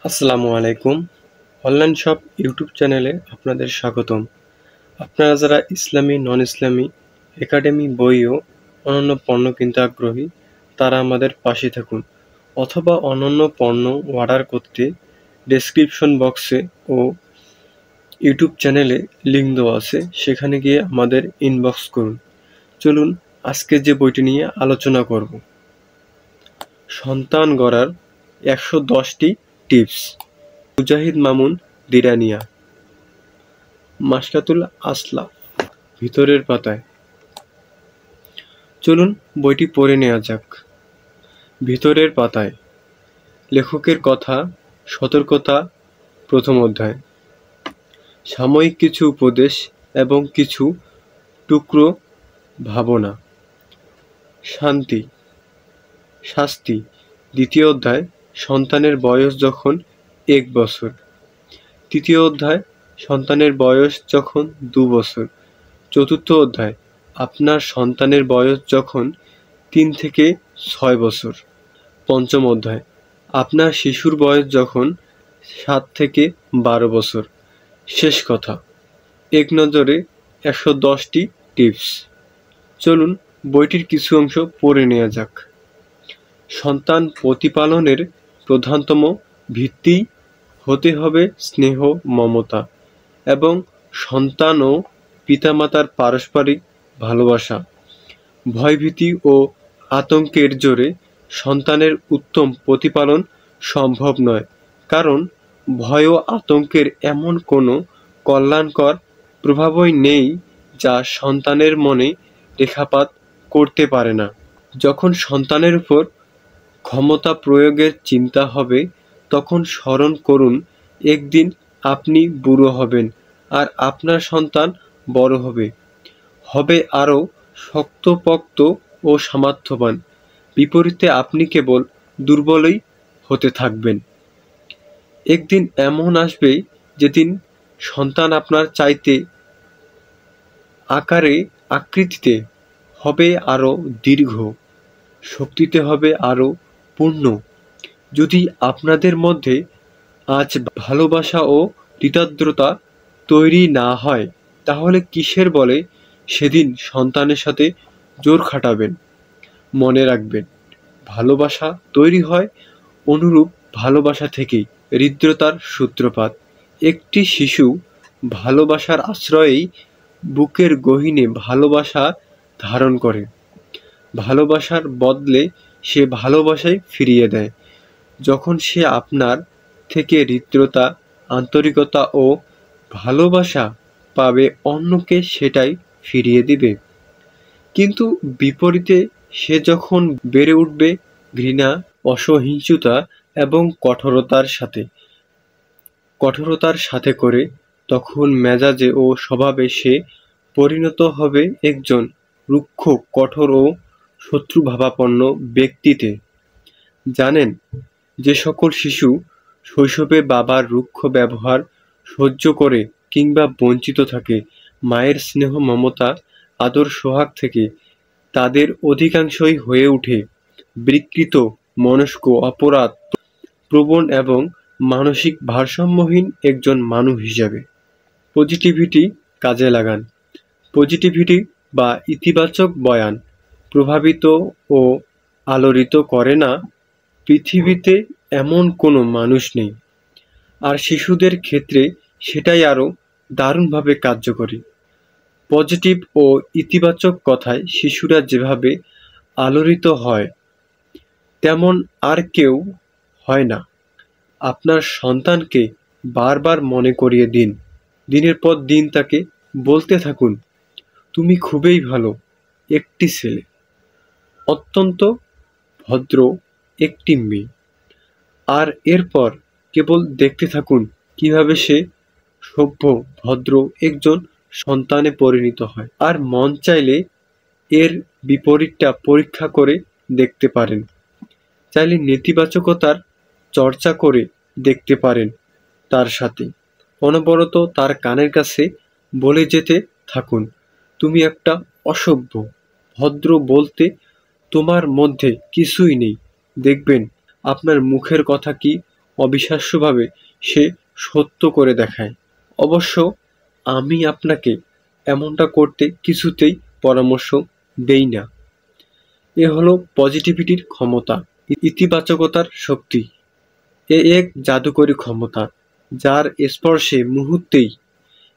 আসসালামু আলাইকুম। Online shop YouTube চ্যানেলে আপনাদের স্বাগতম। আপনারা যারা ইসলামী, নন ইসলামী, একাডেমি বই ও অন্যান্য পণ্য কিনতে আগ্রহী, তারা আমাদের পাশে থাকুন। অথবা অন্যান্য পণ্য অর্ডার করতে ডেসক্রিপশন বক্সে ও ইউটিউব চ্যানেলে লিঙ্ক দেওয়া আছে, সেখানে গিয়ে আমাদের ইনবক্স করুন। চলুন আজকে যে বইটি নিয়ে আলোচনা করব, সন্তান গড়ার ১১০টি টিপস, মুজাহিদ মামুন দিরানিয়া, মাশকাতুল আসলা। ভিতরের পাতায় চলুন বইটি পড়ে নেওয়া যাক। ভিতরের পাতায় লেখকের কথা, সতর্কতা। প্রথম অধ্যায়, সাময়িক কিছু উপদেশ এবং কিছু টুকরো ভাবনা। শান্তি, শাস্তি। দ্বিতীয় অধ্যায়, সন্তানের বয়স যখন ১ বছর। তৃতীয় অধ্যায়, সন্তানের বয়স যখন ২ বছর। চতুর্থ অধ্যায়, আপনার সন্তানের বয়স যখন ৩ থেকে ৬ বছর। পঞ্চম অধ্যায়, আপনার শিশুর বয়স যখন ৭ থেকে ১২ বছর। শেষ কথা, এক নজরে ১১০টি টিপস। চলুন বইটির কিছু অংশ পড়ে নেওয়া যাক। সন্তান প্রতিপালনের প্রধানতম ভিত্তি হতে হবে স্নেহ, মমতা এবং সন্তান ও পিতামাতার পারস্পরিক ভালোবাসা। ভয়ভীতি ও আতঙ্কের জোরে সন্তানের উত্তম প্রতিপালন সম্ভব নয়, কারণ ভয় ও আতঙ্কের এমন কোনো কল্যাণকর প্রভাবই নেই যা সন্তানের মনে রেখাপাত করতে পারে না। যখন সন্তানের উপর ক্ষমতা প্রয়োগের চিন্তা হবে, তখন স্মরণ করুন, একদিন আপনি বুড়ো হবেন আর আপনার সন্তান বড় হবে, হবে আরও শক্তপোক্ত ও সামর্থ্যবান। বিপরীতে আপনি কেবল দুর্বলই হতে থাকবেন। একদিন এমন আসবে যেদিন সন্তান আপনার চাইতে আকারে, আকৃতিতে হবে আরও দীর্ঘ, শক্তিতে হবে আরও পূর্ণ। যদি আপনাদের মধ্যে আজ ভালোবাসা ও হৃদ্রতা তৈরি না হয়, তাহলে কিসের বলে সেদিন সন্তানের সাথে জোর খাটাবেন? মনে রাখবেন, ভালোবাসা তৈরি হয় অনুরূপ ভালোবাসা থেকেই হৃদ্রতার সূত্রপাত। একটি শিশু ভালোবাসার আশ্রয়েই বুকের গহীনে ভালোবাসা ধারণ করে। ভালোবাসার বদলে সে ভালোবাসাই ফিরিয়ে দেয়। যখন সে আপনার থেকে হৃদ্রতা, আন্তরিকতা ও ভালোবাসা পাবে, অন্যকে সেটাই ফিরিয়ে দিবে। কিন্তু বিপরীতে সে যখন বেড়ে উঠবে ঘৃণা, অসহিষ্ণুতা এবং কঠোরতার সাথে করে, তখন মেজাজে ও স্বভাবে সে পরিণত হবে একজন রুক্ষ, কঠোর ও শত্রুভাবাপন্ন ব্যক্তিতে। জানেন, যে সকল শিশু শৈশবে বাবার রুক্ষ ব্যবহার সহ্য করে কিংবা বঞ্চিত থাকে মায়ের স্নেহ, মমতা, আদর, সোহাগ থেকে, তাদের অধিকাংশই হয়ে ওঠে বিকৃত মনস্ক, অপরাধ প্রবণ এবং মানসিক ভারসাম্যহীন একজন মানুষ হিসাবে। পজিটিভিটি কাজে লাগান। পজিটিভিটি বা ইতিবাচক বয়ান প্রভাবিত ও আলোড়িত করে না পৃথিবীতে এমন কোনো মানুষ নেই। আর শিশুদের ক্ষেত্রে সেটাই আরও দারুণভাবে কার্যকরী। পজিটিভ ও ইতিবাচক কথায় শিশুরা যেভাবে আলোড়িত হয়, তেমন আর কেউ হয় না। আপনার সন্তানকে বারবার মনে করিয়ে দিন। দিনের পর দিন তাকে বলতে থাকুন, তুমি খুবই ভালো একটি ছেলে, অত্যন্ত ভদ্র একটি মেয়ে। আর এরপর কেবল দেখতে থাকুন কিভাবে সে সভ্য, ভদ্র একজন সন্তানে পরিণত হয়। আর মন চাইলে এর বিপরীতটা পরীক্ষা করে দেখতে পারেন। চাইলে নেতিবাচকতার চর্চা করে দেখতে পারেন তার সাথে। অনবরত তার কানের কাছে বলে যেতে থাকুন, তুমি একটা অসভ্য, ভদ্র বলতে তোমার মধ্যে কিছুই নেই। দেখবেন আপনার মুখের কথা কি অবিশ্বাস্যভাবে সে সত্য করে দেখায়। অবশ্য আমি আপনাকে এমনটা করতে কিছুতেই পরামর্শ দেই না। এ হলো পজিটিভিটির ক্ষমতা, ইতিবাচকতার শক্তি। এ এক জাদুকরী ক্ষমতা, যার স্পর্শে মুহূর্তেই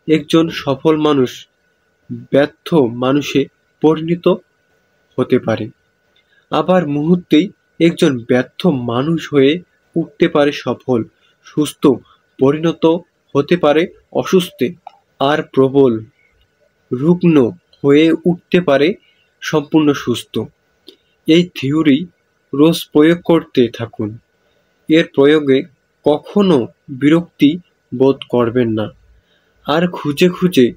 একজন সফল মানুষ ব্যর্থ মানুষে পরিণত হতে পারে, আবার মুহূর্তেই একজন ব্যর্থ মানুষ হয়ে উঠতে পারে সফল, সুস্থ পরিণত হতে পারে অসুস্থে, আর প্রবল রুগ্ন হয়ে উঠতে পারে সম্পূর্ণ সুস্থ। এই থিওরি রোজ প্রয়োগ করতে থাকুন। এর প্রয়োগে কখনো বিরক্তি বোধ করবেন না। আর খুঁজে খুঁজে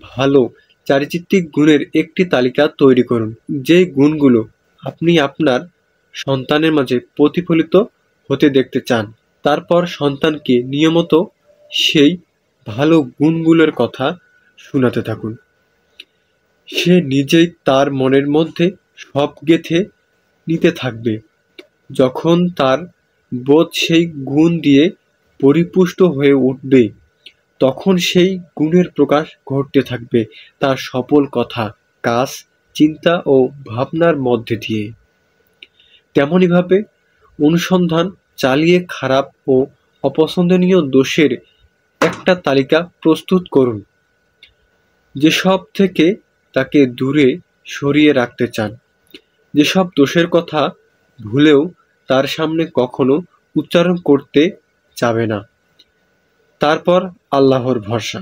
ভালো চারিত্রিক গুণের একটি তালিকা তৈরি করুন, যে গুণগুলো আপনি আপনার সন্তানের মাঝে প্রতিফলিত হতে দেখতে চান। তারপর সন্তানকে নিয়মিত সেই ভালো গুণগুলোর কথা শোনাতে থাকুন। সে নিজেই তার মনের মধ্যে সব গেঁথে নিতে থাকবে। যখন তার বোধ সেই গুণ দিয়ে পরিপুষ্ট হয়ে উঠবে, তখন সেই গুণের প্রকাশ ঘটতে থাকবে তার সফল কথা, কাজ, চিন্তা ও ভাবনার মধ্যে দিয়ে। তেমনইভাবে অনুসন্ধান চালিয়ে খারাপ ও অপছন্দনীয় দোষের একটা তালিকা প্রস্তুত করুন, যেসব থেকে তাকে দূরে সরিয়ে রাখতে চান, যেসব দোষের কথা ভুলেও তার সামনে কখনো উচ্চারণ করতে যাবে না। তারপর আল্লাহর ভরসা।